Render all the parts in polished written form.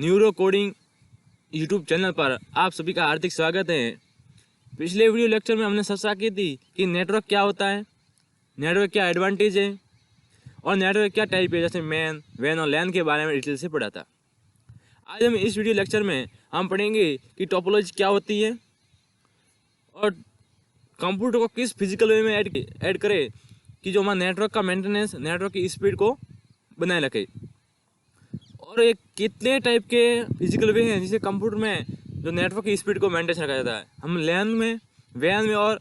Neuro coding YouTube channel पर आप सभी का हार्दिक स्वागत है। पिछले वीडियो लेक्चर में हमने चर्चा की थी कि नेटवर्क क्या होता है, नेटवर्क क्या एडवांटेज है और नेटवर्क क्या टाइप है, जैसे मैन, वैन और लैन के बारे में डिटेल से पढ़ा था। आज हम इस वीडियो लेक्चर में हम पढ़ेंगे कि टोपोलॉजी क्या होती है और कंप्यूटर को किस फिजिकल वे में ऐड करे कि जो हमारा नेटवर्क का मेंटेनेंस, नेटवर्क की स्पीड को बनाए रखे। और एक कितने टाइप के फिजिकल वे हैं जिसे कंप्यूटर में जो नेटवर्क की स्पीड को मेंटेन रखा जाता है। हम लैन में, वैन में और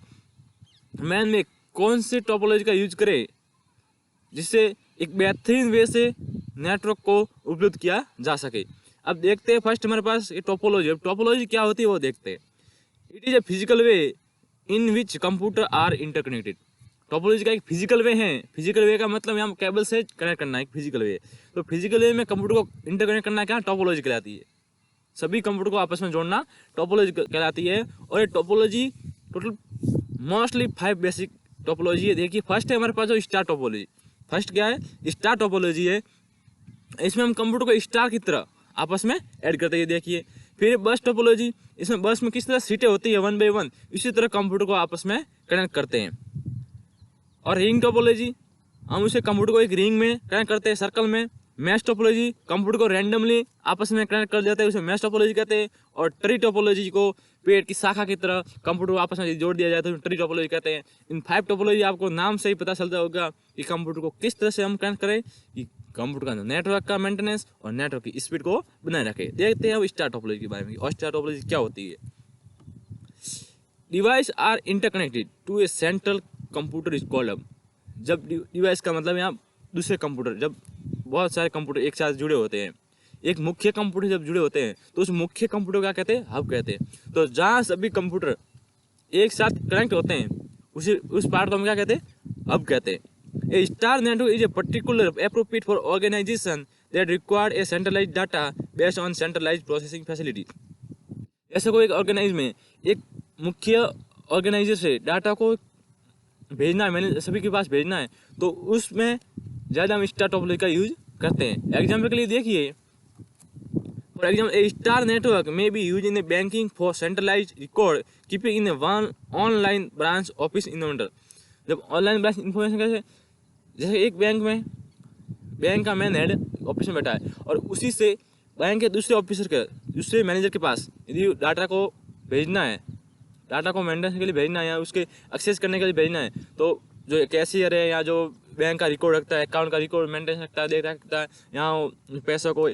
मैन में कौन से टोपोलॉजी का यूज करें जिससे एक बेहतरीन वे से नेटवर्क को उपलब्ध किया जा सके। अब देखते हैं फर्स्ट हमारे पास ये टोपोलॉजी। अब टोपोलॉजी क्या होती है वो देखते हैं। It is a physical way in which computer are interconnected. Topology का एक फिजिकल वे है। फिजिकल वे का मतलब यहाँ केबल से कनेक्ट करना है, एक फिजिकल वे। तो फिजिकल वे में कंप्यूटर को इंटरकनेक्ट करना क्या टोपोलॉजी कहलाती है। सभी कंप्यूटर को आपस में जोड़ना टोपोलॉजी कहलाती है। और ये topology total mostly 5 basic topology है। देखिए फर्स्ट है हमारे पास जो स्टार टोपोलॉजी। फर्स्ट क्या है? स्टार टोपोलॉजी है। इसमें हम कंप्यूटर को स्टार की तरह आपस में ऐड करते हैं। देखिए फिर बस टोपोलॉजी, इसमें बस में किस तरह सीटें होती है 1 बाई 1, इसी तरह कंप्यूटर को आपस में कनेक्ट करते हैं। और रिंग टोपोलॉजी, हम उसे कंप्यूटर को एक रिंग में कनेक्ट करते हैं, सर्कल में। मैश टोपोलॉजी, कंप्यूटर को रैंडमली आपस में कनेक्ट कर देते हैं, उसे मैश टोपोलॉजी कहते हैं। और ट्री टोपोलॉजी को पेड़ की शाखा की तरह कंप्यूटर को आपस में जोड़ दिया जाता है, ट्री टोपोलॉजी कहते हैं। इन 5 टोपोलॉजी आपको नाम से ही पता चलता होगा कि कंप्यूटर को किस तरह से हम कनेक्ट करें कि कंप्यूटर का नेटवर्क का मेंटेनेंस और नेटवर्क की स्पीड को बनाए रखे। देखते हैं अब स्टार टोपोलॉजी के बारे में। और स्टार टोपोलॉजी क्या होती है? Device are interconnected to a central computer is called. अब जब डिवाइस का मतलब यहाँ दूसरे कंप्यूटर, जब बहुत सारे कंप्यूटर एक साथ जुड़े होते हैं, एक मुख्य कंप्यूटर जब जुड़े होते हैं तो उस मुख्य कंप्यूटर क्या कहते हैं? हब कहते हैं। तो जहाँ सभी कंप्यूटर एक साथ कनेक्ट होते हैं उस पार्ट को हम क्या कहते हैं? हब कहते हैं। A star network is a particular appropriate for organisation that required a centralised data based on centralised processing facility. ऐसे कोई एक ऑर्गेनाइज में एक मुख्य ऑर्गेनाइजर से डाटा को भेजना है, मैंने सभी के पास भेजना है, तो उसमें ज़्यादा हम स्टार टोपोलॉजी का यूज करते हैं। एग्जाम्पल के लिए देखिए, for example a star network में be use in a banking for centralise record keeping in a one online branch office inventor. जब ऑनलाइन ब्रांच इन्फॉर्मेशन कैसे, जैसे एक बैंक में बैंक का मैन हेड ऑफिस में बैठा है और उसी से बैंक के दूसरे ऑफिसर के, दूसरे मैनेजर के पास यदि डाटा को भेजना है, डाटा को मेंटेनेंस के लिए भेजना है या उसके एक्सेस करने के लिए भेजना है, तो जो कैशियर है या जो बैंक का रिकॉर्ड रखता है, अकाउंट का रिकॉर्ड मेंटेन रखता है, देख रखता है, यहाँ पैसों को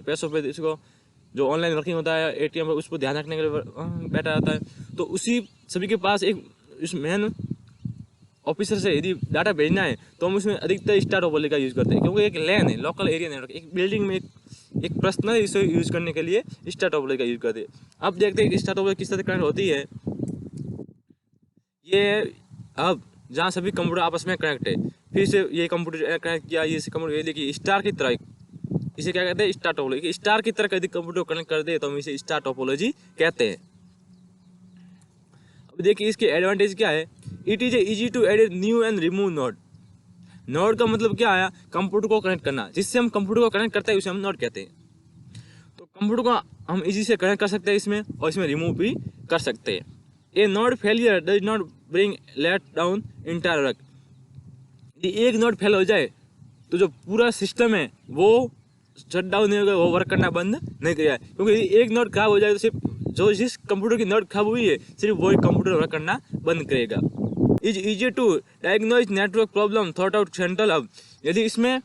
पैसों पे इसको जो ऑनलाइन वर्किंग होता है एटीएम पर, उसको ध्यान रखने के लिए बैठा रहता है। तो उसी सभी के पास एक उस मेन ऑफिसर से यदि डाटा भेजना है तो हम उसमें अधिकतर स्टार टोपोलॉजी का यूज़ करते हैं, क्योंकि एक लैन है, लोकल एरिया नेटवर्क, एक बिल्डिंग में एक पर्सनल इसे यूज़ करने के लिए स्टार टोपोलॉजी का यूज़ करते हैं। अब देखते हैं कि स्टार टोपोलॉजी किस तरह कनेक्ट होती है। ये अब जहाँ सभी कंप्यूटर आपस में कनेक्ट है, फिर से ये कंप्यूटर कनेक्ट किया, ये कंप्यूटर, ये देखिए स्टार की तरह, इसे क्या कहते हैं? Star topology. स्टार की तरह यदि कंप्यूटर को कनेक्ट कर दे तो हम इसे स्टार टोपोलॉजी कहते हैं। अब देखिए इसके एडवांटेज क्या है। It is easy to add new and remove node. Node का मतलब क्या आया? कंप्यूटर को कनेक्ट करना। जिससे हम कंप्यूटर को कनेक्ट करते हैं उसे हम नोड कहते हैं। तो कंप्यूटर को हम इजी से कनेक्ट कर सकते हैं इसमें, और इसमें रिमूव भी कर सकते हैं। A node failure does not bring let down entire work. यदि एक नोड फेल हो जाए तो जो पूरा सिस्टम है वो शट डाउन नहीं होगा, वो वर्क करना बंद नहीं करेगा। क्योंकि यदि एक नोड खराब हो जाए तो सिर्फ जो जिस कंप्यूटर की नोड खराब हुई है सिर्फ वही कंप्यूटर वर्क करना बंद करेगा। Is easy to diagnose network problem thought out central hub. यदि इसमें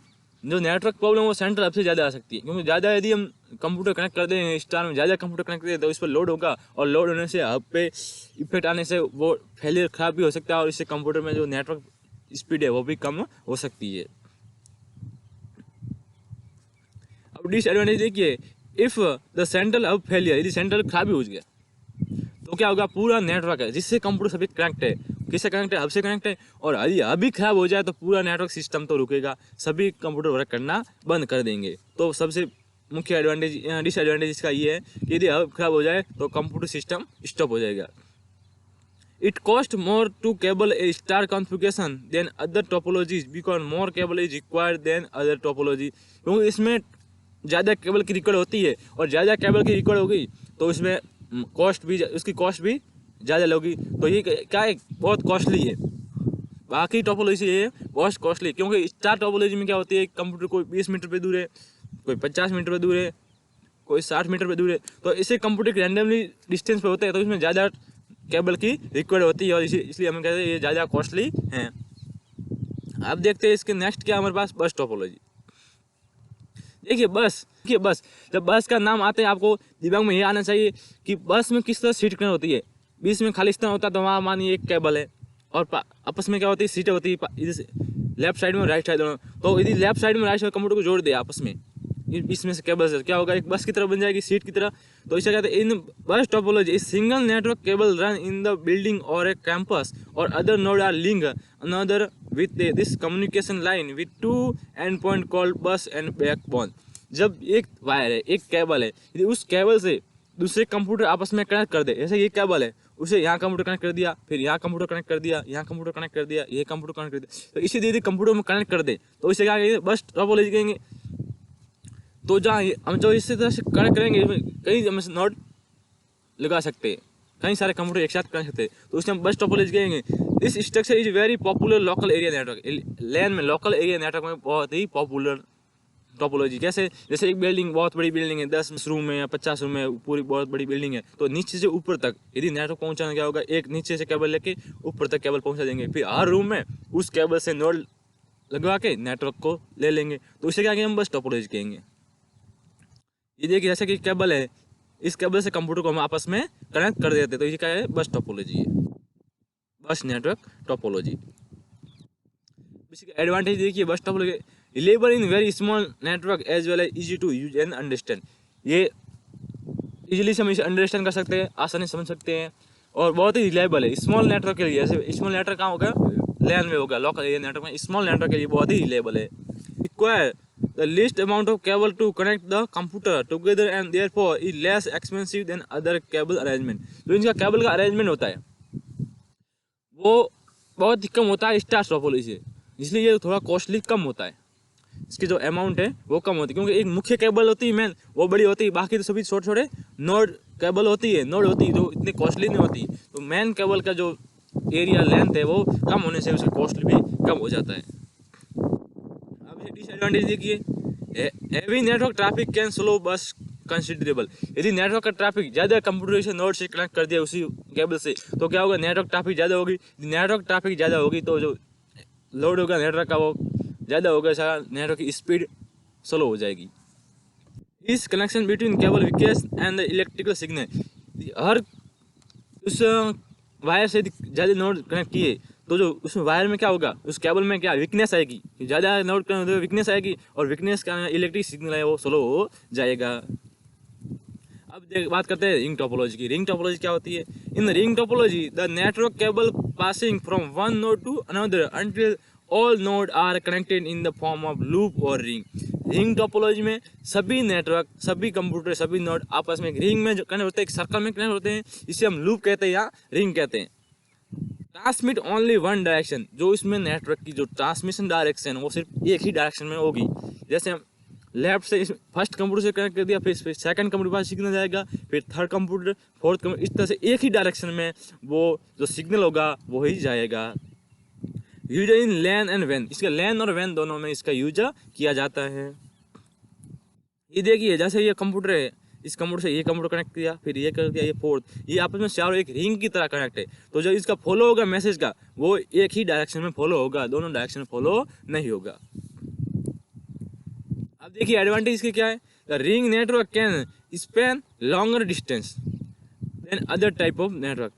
जो नेटवर्क प्रॉब्लम वो सेंट्रल हब से ज़्यादा आ सकती है, क्योंकि ज़्यादा यदि हम कंप्यूटर कनेक्ट कर दें, स्टार में ज़्यादा कंप्यूटर कनेक्ट कर दें तो इस पर लोड होगा, और लोड होने से हब पे इफेक्ट आने से वो फेलियर खराब भी हो सकता है, और इससे कंप्यूटर में जो नेटवर्क स्पीड है वो भी कम हो सकती है। अब डिसएडवांटेज देखिए, if the central hub failure, यदि सेंट्रल खराब भी हो गया तो क्या होगा? पूरा नेटवर्क है जिससे कंप्यूटर सभी कनेक्ट है, किससे कनेक्ट है? हब से कनेक्ट है, और यदि अभी खराब हो जाए तो पूरा नेटवर्क सिस्टम तो रुकेगा, सभी कंप्यूटर वर्क करना बंद कर देंगे। तो सबसे मुख्य एडवांटेज, डिसएडवांटेज इसका ये है कि यदि हब खराब हो जाए तो कंप्यूटर सिस्टम स्टॉप हो जाएगा। It cost more to cable a star configuration than other topologies because more cable is required than other topology. क्योंकि इसमें ज़्यादा केबल की रिक्वायर्ड होती है और ज़्यादा केबल की रिक्वायर्ड होगी तो उसमें उसकी कॉस्ट भी ज़्यादा लगेगी। तो ये क्या है, बहुत कॉस्टली है। बाकी टोपोलॉजी ये बहुत कॉस्टली, क्योंकि स्टार टोपोलॉजी में क्या होती है, कंप्यूटर कोई 20 मीटर पे दूर है, कोई 50 मीटर पे दूर है, कोई 60 मीटर पे दूर है, तो इसे कंप्यूटर रैंडमली डिस्टेंस पे होते हैं, तो इसमें ज़्यादा केबल की रिक्वायर्ड होती है और इसलिए हम कहते हैं ये ज़्यादा कॉस्टली हैं। अब देखते हैं इसके नेक्स्ट क्या हमारे पास, बस टोपोलॉजी। देखिए बस जब बस का नाम आते हैं आपको दिमाग में ये आना चाहिए कि बस में किस तरह सीट कनेक्ट होती है। बीच में खाली स्थान होता है तो वहाँ मानिए एक केबल है और आपस में क्या होती है, सीटें होती है इधर से लेफ्ट साइड में राइट साइड दोनों। तो यदि लेफ्ट साइड में राइट साइड कंप्यूटर को जोड़ दिया आपस में, इसमें से केबल से क्या होगा, एक बस की तरह बन जाएगी, सीट की तरह। तो इसे कहते हैं in bus topology is single network cable run in the building और ए कैंपस और other node are link another with this communication line with two end point called bus end backbone. जब एक वायर है, एक cable है, यदि उस cable से दूसरे कंप्यूटर आपस में कनेक्ट कर दे, जैसे ये केबल है, उसे यहाँ कंप्यूटर कनेक्ट कर दिया, फिर यहाँ कंप्यूटर कनेक्ट कर दिया, यहाँ कंप्यूटर कनेक्ट कर दिया, ये कंप्यूटर कनेक्ट कर दिया, तो इसे यदि कंप्यूटर में कनेक्ट कर दे तो इसे क्या कहेंगे, बस टोपोलॉजी कहेंगे। तो जहाँ हम जो इसी तरह से कनेक्ट करेंगे, कई हम नोड लगा सकते हैं, कई सारे कंप्यूटर एक साथ कर सकते हैं, तो उसे हम बस टोपोलॉजी कहेंगे। This structure is very popular local area network, LAN में लोकल एरिया नेटवर्क में बहुत ही पॉपुलर टोपोलॉजी। जैसे एक बिल्डिंग, बहुत बड़ी बिल्डिंग है, 10 रूम है या 50 रूम है, पूरी बहुत बड़ी बिल्डिंग है, तो नीचे से ऊपर तक यदि नेटवर्क पहुंचाना क्या होगा, एक नीचे से केबल लेके ऊपर तक केबल पहुंचा देंगे, फिर हर रूम में उस केबल से नोड लगवा के नेटवर्क को ले लेंगे, तो इसे क्या कहेंगे, हम बस टोपोलॉजी कहेंगे। ये देखिए जैसे कि केबल है, इस केबल से कंप्यूटर को हम आपस में कनेक्ट कर देते, तो ये क्या है, बस टोपोलॉजी है, बस नेटवर्क टोपोलॉजी। इसका एडवांटेज देखिए, bus topology reliable in very small network as well as easy to use and understand. ये इजीली से हम इसे अंडरस्टैंड कर सकते हैं, आसानी समझ सकते हैं, और बहुत ही रिलायबल है स्मॉल नेटवर्क के लिए। जैसे स्मॉल नेटवर्क कहाँ होगा, लैन में होगा, लोकल एरिया नेटवर्क में। स्मॉल नेटवर्क के लिए बहुत ही रिलायबल है। Require the least amount of cable to connect the computer together and therefore is less expensive than other cable arrangement. जो इनका केबल का अरेंजमेंट होता है वो बहुत ही कम होता है स्टार टोपोलॉजी से, इसलिए ये थोड़ा कॉस्टली कम होता है, इसकी जो अमाउंट है वो कम होती है, क्योंकि एक मुख्य केबल होती है मेन, वो बड़ी होती है, बाकी तो सभी छोटे छोटे नोड केबल होती है, नोड होती है जो इतनी कॉस्टली नहीं होती। तो मेन केबल का जो एरिया लेंथ है वो कम होने से उसका कॉस्ट भी कम हो जाता है। अब ये डिसएडवांटेज देखिए, heavy network traffic can slow बस कंसिडरेबल। यदि नेटवर्क का ट्रैफिक ज़्यादा कंप्यूटर से नोड से कनेक्ट कर दिया उसी केबल से, तो क्या होगा, नेटवर्क ट्रैफिक ज़्यादा होगी। नेटवर्क ट्रैफिक ज़्यादा होगी तो जो लोड होगा नेटवर्क का वो ज़्यादा होगा, सारा नेटवर्क की स्पीड स्लो हो जाएगी। इस connection between cable weakness and the electrical signal, हर उस वायर से ज़्यादा नोड कनेक्ट किए तो जो उस वायर में क्या होगा, उस केबल में क्या वीकनेस आएगी, ज़्यादा नोड कनेक्ट तो वीकनेस आएगी, और वीकनेस का इलेक्ट्रिक सिग्नल है वो स्लो हो जाएगा। अब बात करते हैं रिंग टोपोलॉजी की। रिंग टोपोलॉजी क्या होती है, in ring topology the network cable passing from one node to another until all node are connected in the form of loop और रिंग। रिंग टोपोलॉजी में सभी नेटवर्क, सभी कंप्यूटर, सभी node आपस में रिंग में कनेक्ट होते हैं, एक सर्कल में कनेक्ट होते हैं, इसे हम लूप कहते हैं या रिंग कहते हैं। ट्रांसमिट ओनली वन डायरेक्शन, जो इसमें नेटवर्क की जो ट्रांसमिशन डायरेक्शन वो सिर्फ एक ही डायरेक्शन में होगी। जैसे हम लेफ्ट से फर्स्ट कंप्यूटर से कनेक्ट कर दिया, फिर सेकंड कंप्यूटर के पास सिग्नल जाएगा, फिर थर्ड कंप्यूटर, फोर्थ कंप्यूटर, इस तरह से एक ही डायरेक्शन में वो जो सिग्नल होगा वो ही जाएगा। यूज इन लैन एंड वैन, इसका लैन और वैन दोनों में इसका यूज किया जाता है। ये देखिए जैसे ये कंप्यूटर है, इस कंप्यूटर से ये कंप्यूटर कनेक्ट किया, फिर ये कर दिया, ये फोर्थ, ये आपस में चारों एक रिंग की तरह कनेक्ट है। तो जो इसका फॉलो होगा मैसेज का वो एक ही डायरेक्शन में फॉलो होगा, दोनों डायरेक्शन में फॉलो नहीं होगा। अब देखिए एडवांटेज इसके क्या है, the ring network can span longer distance than other type of network.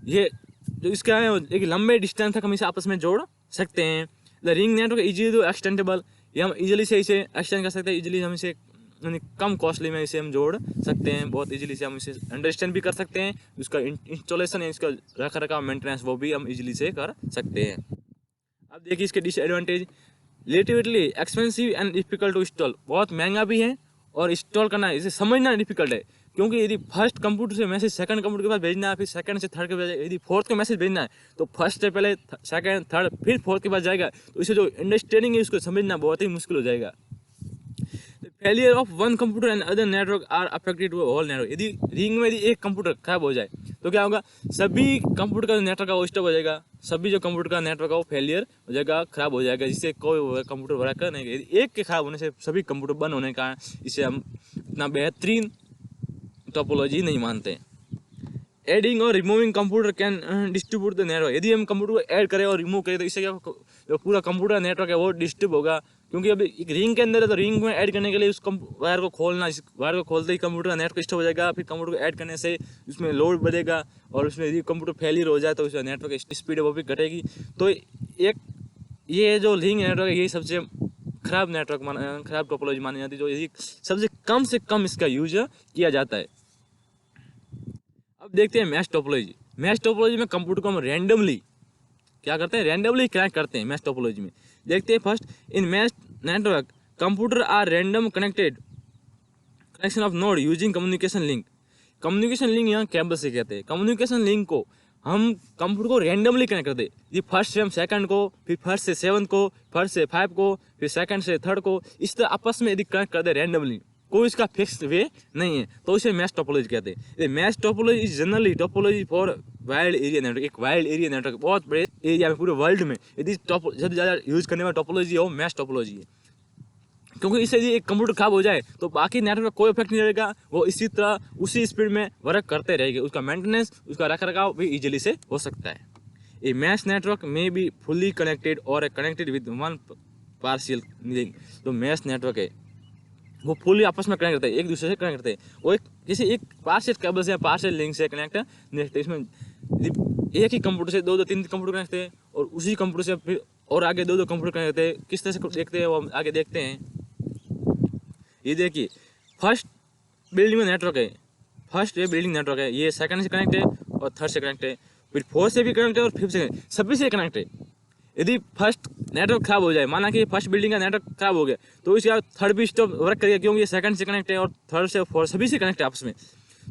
ये जो इसका है एक लंबे डिस्टेंस तक हम इसे आपस में जोड़ सकते हैं। The ring network easily to extendable, ये हम इजीली से इसे एक्सटेंड कर सकते हैं, इजीली हम इसे कम कॉस्टली में इसे हम जोड़ सकते हैं, बहुत इजीली से हम इसे अंडरस्टैंड भी कर सकते हैं। उसका इंस्टॉलेशन है, इसका रख रखाव मेंटेनेंस वो भी हम इजीली से कर सकते हैं। अब देखिए इसके disadvantage, relatively expensive and difficult to install, बहुत महंगा भी है और इंस्टॉल करना इसे समझना डिफिकल्ट है, क्योंकि यदि फर्स्ट कंप्यूटर से मैसेज सेकंड कंप्यूटर के पास भेजना है, फिर सेकंड से थर्ड के पास, यदि फोर्थ का मैसेज भेजना है तो फर्स्ट से पहले सेकंड थर्ड फिर फोर्थ के पास जाएगा, तो इसे जो अंडरस्टैंडिंग है उसको समझना बहुत ही मुश्किल हो जाएगा। Failure of one computer and other network are affected whole network. यदि रिंग में यदि एक कंप्यूटर खराब हो जाए तो क्या होगा, सभी कंप्यूटर का नेटवर्क है वो स्टॉप हो जाएगा, सभी जो कंप्यूटर का नेटवर्क है वो फेलियर हो जाएगा, खराब हो जाएगा, जिससे कोई कंप्यूटर वर्क कर नहीं। यदि एक के खराब होने से सभी कंप्यूटर बंद होने का इसे हम इतना बेहतरीन टोपोलॉजी नहीं मानते। एडिंग और removing computer can distribute the network. यदि हम कंप्यूटर को ऐड करें और रिमूव करें तो इससे क्या जो पूरा कंप्यूटर नेटवर्क है वो डिस्टर्ब होगा, क्योंकि अभी एक रिंग के अंदर है तो रिंग में ऐड करने के लिए उस वायर को खोलना, इस वायर को खोलते ही कंप्यूटर का नेटवर्क स्टॉप हो जाएगा, फिर कंप्यूटर को ऐड करने से उसमें लोड बढ़ेगा और उसमें यदि कंप्यूटर फेलियर हो जाए तो उसका नेटवर्क स्पीड वो भी घटेगी। तो एक ये जो रिंग नेटवर्क है यही सबसे खराब नेटवर्क खराब टोपोलॉजी मानी जाती है, जो यदि सबसे कम से कम इसका यूज किया जाता है। अब देखते हैं मैश टोपोलॉजी। मैश टोपोलॉजी में कंप्यूटर को हम रैंडमली क्या करते हैं, रैंडमली कनेक्ट करते हैं। मैश टोपोलॉजी में देखते हैं first, in mesh network computer are random connected connection of node using communication link. Communication link यहाँ केबल से कहते हैं। कम्युनिकेशन लिंक को हम कंप्यूटर को रैंडमली कनेक्ट करते हैं, ये फर्स्ट से हम सेकंड को, फिर फर्स्ट से सेवन्थ को, फर्स्ट से 5 को, फिर सेकंड से थर्ड को, इस तरह आपस में यदि कनेक्ट करते हैं रैंडमली, कोई इसका फिक्स वे नहीं है, तो इसे मैश टोपोलॉजी कहते हैं। Mesh topology is generally topology for wide area network. एक वाइड एरिया नेटवर्क बहुत बड़े एरिया में पूरे वर्ल्ड में यदि सबसे ज़्यादा यूज करने वाला टोपोलॉजी है वो मैश टोपोलॉजी है, क्योंकि इससे यदि एक कंप्यूटर खराब हो जाए तो बाकी नेटवर्क में कोई इफेक्ट नहीं रहेगा, वो इसी तरह उसी स्पीड में वर्क करते रहेंगे, उसका मेंटेनेंस उसका रख रखाव भी इजीली से हो सकता है। ए मैश नेटवर्क में बी फुल्ली कनेक्टेड और connected with one partial link. जो मैश नेटवर्क है वो फुली आपस में कनेक्ट करते हैं, एक दूसरे से कनेक्ट करते हैं, वो एक किसी एक पार्शियल केबल से या पार्शियल लिंक से कनेक्ट नहीं करते। इसमें एक ही कंप्यूटर से 2-3 कंप्यूटर कनेक्ट करते हैं और उसी कंप्यूटर से फिर और आगे 2 कंप्यूटर कनेक्ट करते हैं। किस तरह से देखते हैं वो हम आगे देखते हैं। ये देखिए, फर्स्ट बिल्डिंग में नेटवर्क है, फर्स्ट ये बिल्डिंग नेटवर्क है, ये सेकंड से कनेक्ट है और थर्ड से कनेक्ट है, फिर 4 से भी कनेक्ट है और 5 से सभी से कनेक्ट है। यदि फर्स्ट नेटवर्क खराब हो जाए, माना कि फर्स्ट बिल्डिंग का नेटवर्क खराब हो गया तो इसके बाद थर्ड भी स्टॉप वर्क करेगा, क्योंकि ये सेकंड से कनेक्ट है और थर्ड से 4 सभी से कनेक्ट है आपस में।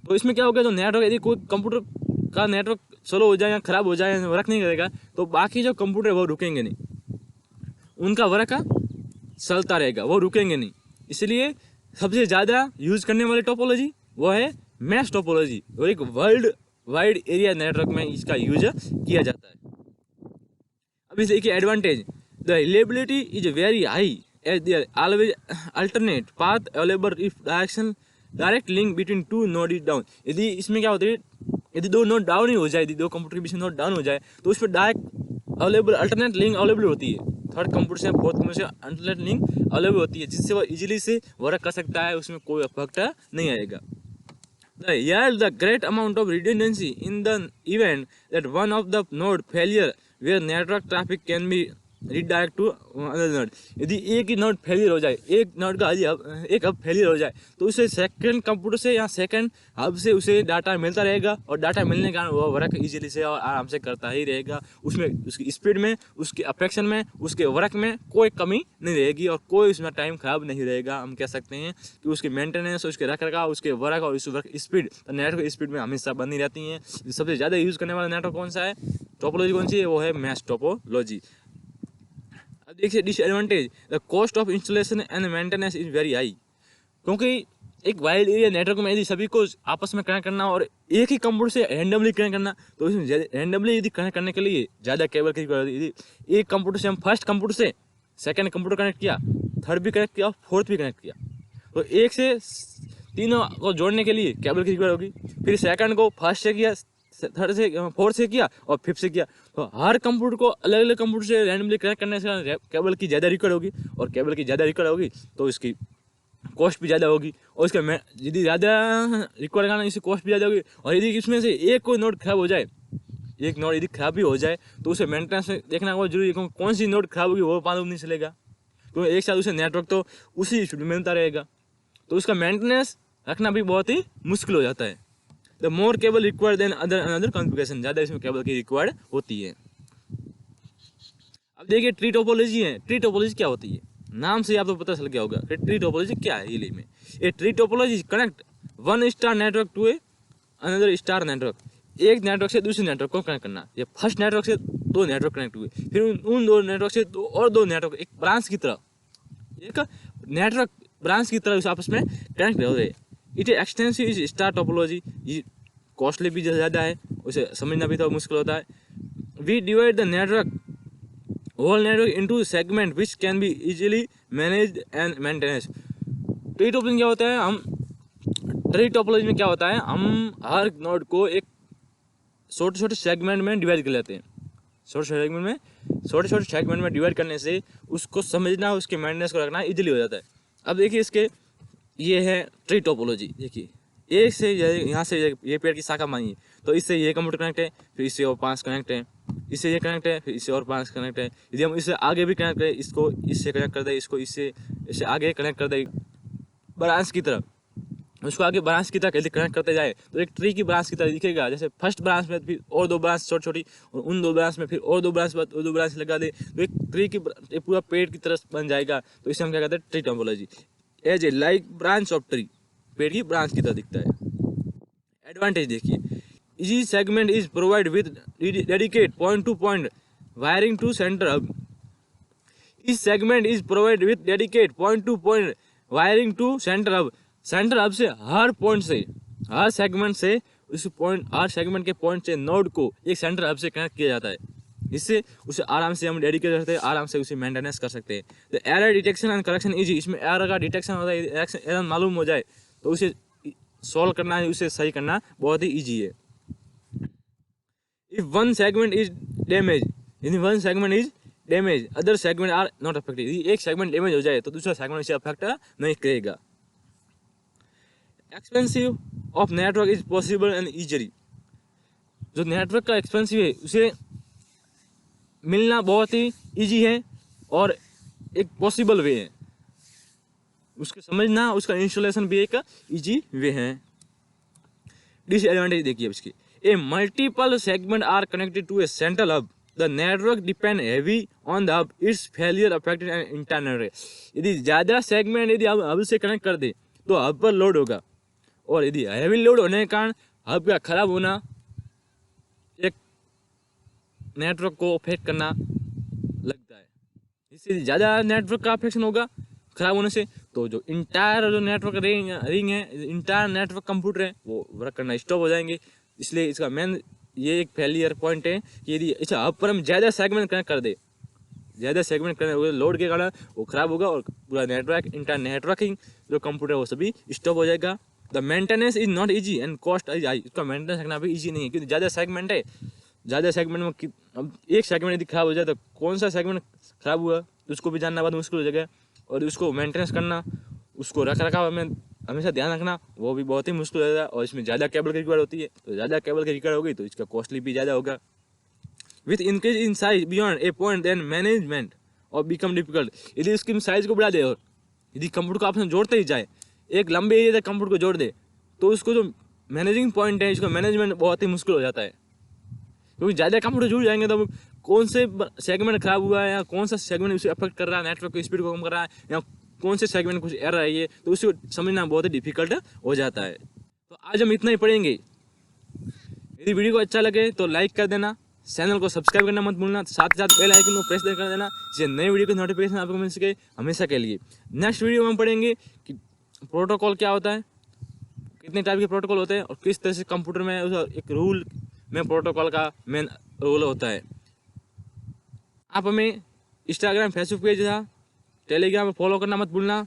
तो इसमें क्या होगा, जो नेटवर्क यदि कोई कंप्यूटर का नेटवर्क स्लो हो जाए या खराब हो जाए, वर्क नहीं करेगा, तो बाकी जो कंप्यूटर है वो रुकेंगे नहीं, उनका वर्क चलता रहेगा, वो रुकेंगे नहीं। इसलिए सबसे ज़्यादा यूज करने वाली टोपोलॉजी वो है मैश टोपोलॉजी, और एक वर्ल्ड वाइड एरिया नेटवर्क में इसका यूज किया जाता है। अब इसे देखिए advantage, the reliability is very high as there always alternate path available if direct link between 2 node is down. यदि इसमें क्या होता है, यदि 2 नोड डाउन ही हो जाए, यदि 2 कंप्यूटर के बीच में नोड डाउन हो जाए तो उस पर direct available alternate link available होती है, थर्ड कंप्यूटर से फोर्थ कंप्यूटर से अल्टरनेट लिंक अवेलेबल होती है, जिससे वो इजीली से वर्क कर सकता है, उसमें कोई इफेक्ट नहीं आएगा। The great amount of redundancy in the event that one of the node failure where network traffic can be redirect to another node। यदि एक ही नोड फेलियर हो जाए, एक नोड का एक हब फेलियर हो जाए तो उसे सेकंड कंप्यूटर से या सेकंड हब से उसे डाटा मिलता रहेगा, और डाटा मिलने के कारण वो वर्क इजीली से और आराम से करता ही रहेगा। उसमें उसकी स्पीड में, उसके अफेक्शन में, उसके वर्क में कोई कमी नहीं रहेगी और कोई उसमें टाइम खराब नहीं रहेगा। हम कह सकते हैं कि उसके मेंटेनेंस, उसके रख रखाव, उसके वर्क और उस वर्क स्पीड, नेटवर्क स्पीड में हमेशा बनी रहती हैं। सबसे ज़्यादा यूज़ करने वाला नेटवर्क कौन सा है, टोपोलॉजी कौन सी है, वो है मैश टोपोलॉजी। अब देखिए disadvantage, the cost of installation and maintenance is very high. क्योंकि एक वाइड एरिया नेटवर्क में यदि सभी को आपस में कनेक्ट करना और एक ही कंप्यूटर से रैंडमली कनेक्ट करना, तो इसमें रैंडमली यदि कनेक्ट करने के लिए ज़्यादा केबल की जरूरत है। यदि एक कंप्यूटर से हम फर्स्ट कंप्यूटर से सेकंड कंप्यूटर कनेक्ट किया, थर्ड भी कनेक्ट किया, फोर्थ भी कनेक्ट किया, तो एक से तीनों को जोड़ने के लिए केबल की जरूरत होगी। फिर सेकंड को फर्स्ट से किया, थर्ड से फोर्थ से किया और फिफ्थ से किया, तो हर कंप्यूटर को अलग अलग कंप्यूटर से रैंडमली कनेक्ट करने से केबल की ज़्यादा रिक्वायर होगी, और केबल की ज़्यादा रिक्वायर होगी तो इसकी कॉस्ट भी ज़्यादा होगी, और इसका यदि ज़्यादा रिक्वायर करना इसकी कॉस्ट भी ज़्यादा होगी। और यदि इसमें से एक कोई नोड खराब हो जाए, एक नोड यदि खराब भी हो जाए तो उसे मेंटेनेंस में देखना बहुत जरूरी है, क्योंकि कौन सी नोड खराब होगी वो मालूम नहीं चलेगा, क्योंकि एक साथ उसे नेटवर्क तो उसी स्पीड में मिलता रहेगा, तो उसका मेंटेनेंस रखना भी बहुत ही मुश्किल हो जाता है। The more cable require than another configuration, ज़्यादा इसमें केबल की रिक्वायर्ड होती है। अब देखिए ट्री टोपोलॉजी है। ट्री टोपोलॉजी क्या होती है, नाम से आपको पता चल गया होगा कि ट्री टोपोलॉजी क्या है। ये में ये tree topology connect one star network to another star network. एक नेटवर्क से दूसरे नेटवर्क को कनेक्ट करना। ये फर्स्ट नेटवर्क से 2 नेटवर्क कनेक्ट हुए, फिर उन 2 नेटवर्क से 2 नेटवर्क एक ब्रांच की तरह, एक नेटवर्क ब्रांच की तरह उसे आपस में कनेक्ट हो रहे। It extensive is star topology, ये कॉस्टली भी ज़्यादा है, उसे समझना भी तो मुश्किल होता है। We divide the network whole network into segment which can be easily managed and maintenance. Tree topology क्या होता है, हम ट्री टोपोलॉजी में क्या होता है, हम हर नोड को एक छोटे छोटे सेगमेंट में डिवाइड कर लेते हैं। छोटे छोटे सेगमेंट में डिवाइड करने से उसको समझना, उसके मेंटेनेंस को रखना इजीली हो जाता है। अब देखिए इसके ये है ट्री टोपोलॉजी। देखिए एक से यहाँ से ये पेड़ की शाखा मानिए, तो इससे ये कंप्यूटर कनेक्ट है, फिर इससे और 5 कनेक्ट है, इससे ये कनेक्ट है, फिर इससे और 5 कनेक्ट है। यदि हम इससे आगे भी कनेक्ट करें, इसको इससे कनेक्ट कर दें, इसको इससे आगे कनेक्ट कर दें ब्रांच की तरफ, उसको आगे ब्रांच की तरह यदि कनेक्ट करते जाए तो एक ट्री की ब्रांच की तरह दिखेगा। जैसे फर्स्ट ब्रांच में फिर और 2 ब्रांच छोटी छोटी, और उन 2 ब्रांच में फिर और 2 ब्रांच, बाद 2 ब्रांच लगा दे तो एक ट्री की एक पूरा पेड़ की तरह बन जाएगा। तो इसे हम क्या कहते हैं, tree topology. As a like branch of tree, पेड़ की ब्रांच की तरह दिखता है। एडवांटेज देखिए, easy segment is provide with dedicate point to point wiring to centre hub. इस segment is provide with dedicate point to point wiring to centre hub. Centre hub से हर पॉइंट से, हर सेगमेंट से, उस पॉइंट, हर segment के point से नोड को एक सेंटर हब से कनेक्ट किया जाता है। इससे उसे आराम से हम डेडिकेट करते हैं, आराम से उसे मेंटेनेंस कर सकते हैं। तो error detection and correction easy, इसमें एरर का डिटेक्शन होता है, एरर मालूम हो जाए तो उसे सॉल्व करना है, उसे सही करना बहुत ही ईजी है। If one segment is damage, यदि one segment is damage other segment are not affected, यदि एक सेगमेंट डैमेज हो जाए तो दूसरा सेगमेंट इसे अफेक्ट नहीं करेगा। Expensive of network is possible and easily, जो नेटवर्क का एक्सपेंसिव है उसे मिलना बहुत ही इजी है और एक पॉसिबल वे है, उसको समझना, उसका इंस्टॉलेशन भी एक इजी वे है। डिसएडवांटेज देखिए इसकी, a multiple segment are connected to a central hub, the network depend heavy on the hub, its failure affected and internet. यदि ज़्यादा सेगमेंट यदि हम हब से कनेक्ट कर दे तो हब पर लोड होगा, और यदि हैवी लोड होने के कारण हब का खराब होना एक नेटवर्क को अफेक्ट करना लगता है। इससे ज़्यादा नेटवर्क का अफेक्शन होगा खराब होने से, तो जो इंटायर जो नेटवर्क रिंग है, इंटायर नेटवर्क कंप्यूटर है, वो वर्क करना स्टॉप हो जाएंगे। इसलिए इसका मेन ये एक फेलियर पॉइंट है कि यदि अच्छा हब पर हम ज़्यादा सेगमेंट कनेक्ट कर दे, ज़्यादा सेगमेंट करने लोड के कारण वो खराब होगा और पूरा नेटवर्क, इंटर नेटवर्किंग जो कंप्यूटर है वो सभी स्टॉप हो जाएगा। The maintenance is not easy and cost is high, इसका मेंटेनेंस करना भी इजी नहीं है, क्योंकि ज़्यादा सेगमेंट है। ज़्यादा सेगमेंट में अब एक सेगमेंट यदि खराब हो जाए तो कौन सा सेगमेंट खराब हुआ तो उसको भी जानना बहुत मुश्किल हो जाएगा, और उसको मेंटेनेंस करना, उसको रख रखाव में हमेशा ध्यान रखना वो भी बहुत ही मुश्किल हो जाता है। और इसमें ज़्यादा केबल की रिक्वायर्ड होती है, तो ज़्यादा केबल की रिक्वायर्ड होगी तो इसका कॉस्टली भी ज़्यादा होगा। With increase in size beyond a point then management और बिकम डिफिकल्ट, यदि उसकी साइज को बढ़ा दे और यदि कंप्यूटर को आपने जोड़ते ही जाए, एक लंबे एरिया तक कंप्यूटर को जोड़ दे, तो उसको जो मैनेजिंग पॉइंट है, इसका मैनेजमेंट बहुत ही मुश्किल हो जाता है। क्योंकि ज़्यादा कंप्यूटर जुड़ जाएंगे तो कौन से सेगमेंट खराब हुआ है, या कौन सा सेगमेंट उसे अफेक्ट कर रहा है, नेटवर्क की स्पीड को कम कर रहा है, या कौन से सेगमेंट कुछ एरर है, ये तो उसे समझना बहुत ही डिफिकल्ट हो जाता है। तो आज हम इतना ही पढ़ेंगे। यदि वीडियो को अच्छा लगे तो लाइक कर देना, चैनल को सब्सक्राइब करना मत भूलना, साथ ही साथ बेल आइकन को प्रेस कर देना, जिससे नई वीडियो की नोटिफिकेशन आपको मिल सके हमेशा के लिए। नेक्स्ट वीडियो में हम पढ़ेंगे कि प्रोटोकॉल क्या होता है, कितने टाइप के प्रोटोकॉल होते हैं, और किस तरह से कंप्यूटर में एक रूल में प्रोटोकॉल का मेन रोल होता है। आप हमें इंस्टाग्राम, फेसबुक पेज था, टेलीग्राम पर फॉलो करना मत भूलना।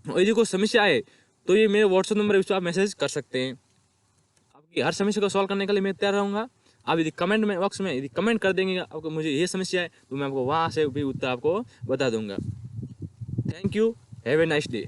और यदि कोई समस्या आए तो ये मेरे व्हाट्सएप नंबर है, उस पर आप मैसेज कर सकते हैं। आपकी हर समस्या को सॉल्व करने के लिए मैं तैयार रहूँगा। आप यदि कमेंट में बॉक्स में यदि कमेंट कर देंगे आपको मुझे ये समस्या है, तो मैं आपको वहाँ से भी उत्तर आपको बता दूंगा। Thank you, have a nice day.